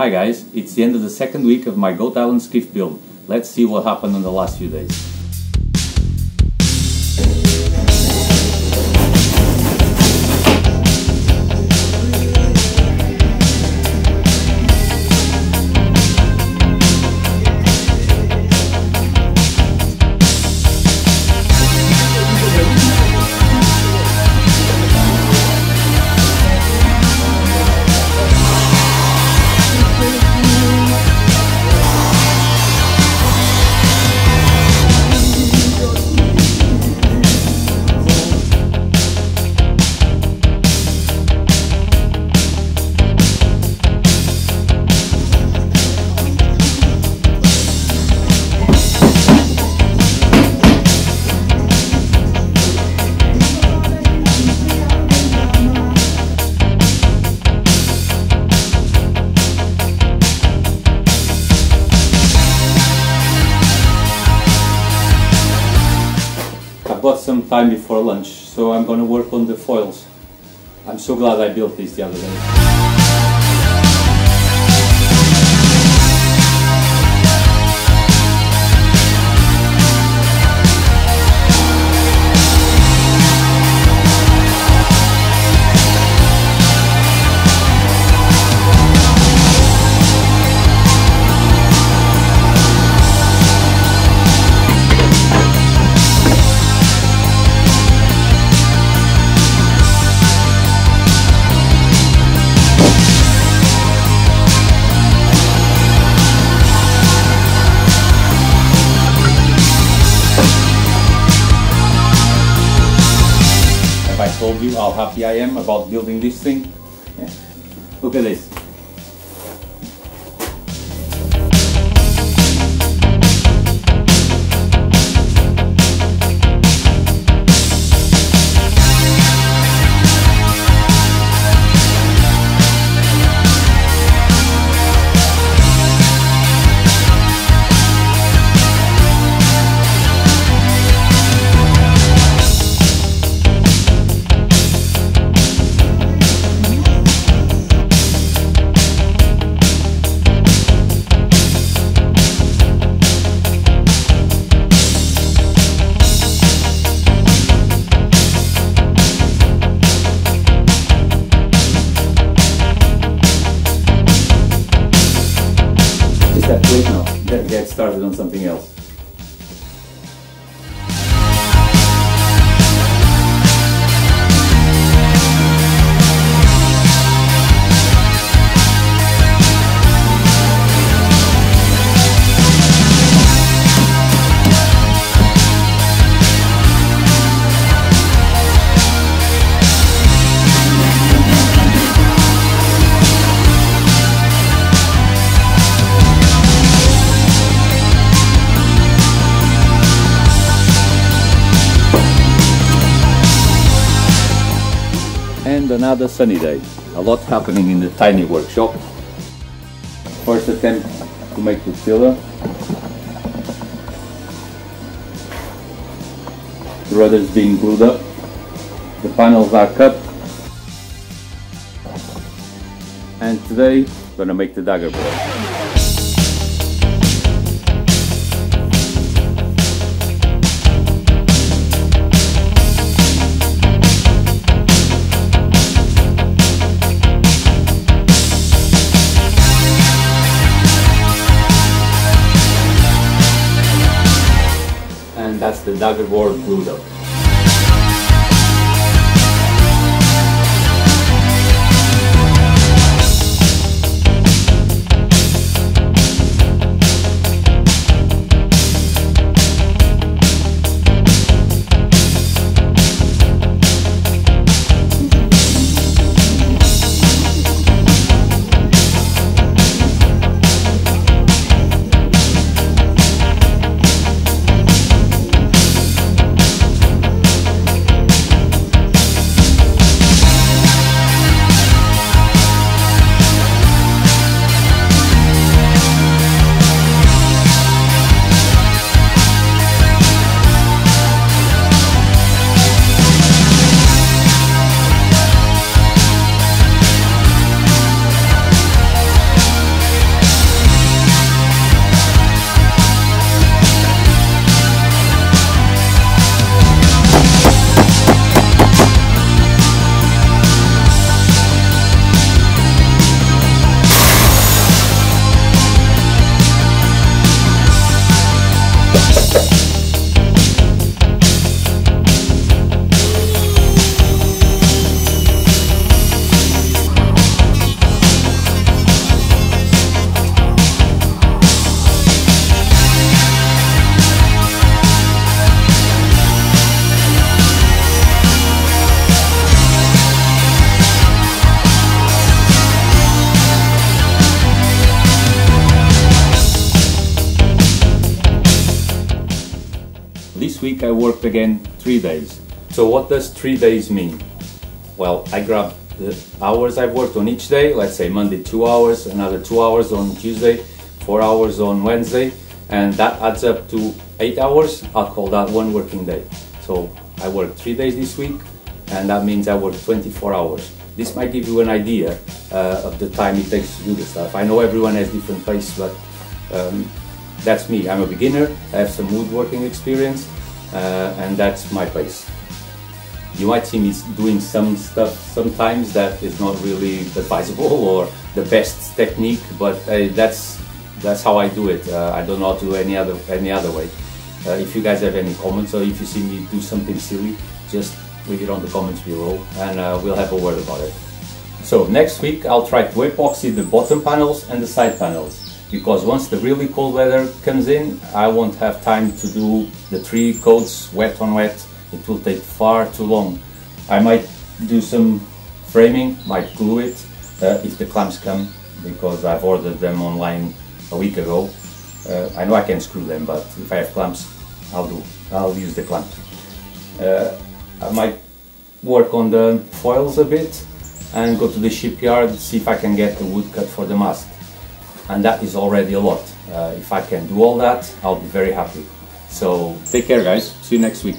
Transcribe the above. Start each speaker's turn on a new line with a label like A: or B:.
A: Hi guys, it's the end of the second week of my Goat Island Skiff build. Let's see what happened in the last few days. I've got some time before lunch, so I'm going to work on the foils. I'm so glad I built this the other day. I told you how happy I am about building this thing. Yeah. Look at this. Wait now, let's get started on something else. And another sunny day. A lot happening in the tiny workshop. First attempt to make the pillar. The rudder's being glued up. The panels are cut. And today, I'm gonna make the dagger board. That's the dagger board glued up. This week I worked again 3 days. So what does 3 days mean? Well, I grab the hours I've worked on each day, let's say Monday 2 hours, another 2 hours on Tuesday, 4 hours on Wednesday, and that adds up to 8 hours. I'll call that one working day. So I worked 3 days this week, and that means I worked 24 hours. This might give you an idea of the time it takes to do this stuff. I know everyone has different pace, but that's me. I'm a beginner, I have some woodworking experience, and that's my pace. You might see me doing some stuff sometimes that is not really advisable or the best technique, but that's how I do it. I don't know how to do any other way. If you guys have any comments, or if you see me do something silly, just leave it on the comments below, and we'll have a word about it. So next week I'll try to epoxy the bottom panels and the side panels, because once the really cold weather comes in, I won't have time to do the 3 coats wet on wet. It will take far too long. I might do some framing, might glue it if the clamps come, because I've ordered them online a week ago. I know I can screw them, but if I have clamps, I'll use the clamps. I might work on the foils a bit and go to the shipyard, see if I can get the wood cut for the mast. And that is already a lot. If I can do all that, I'll be very happy. So take care, guys. See you next week.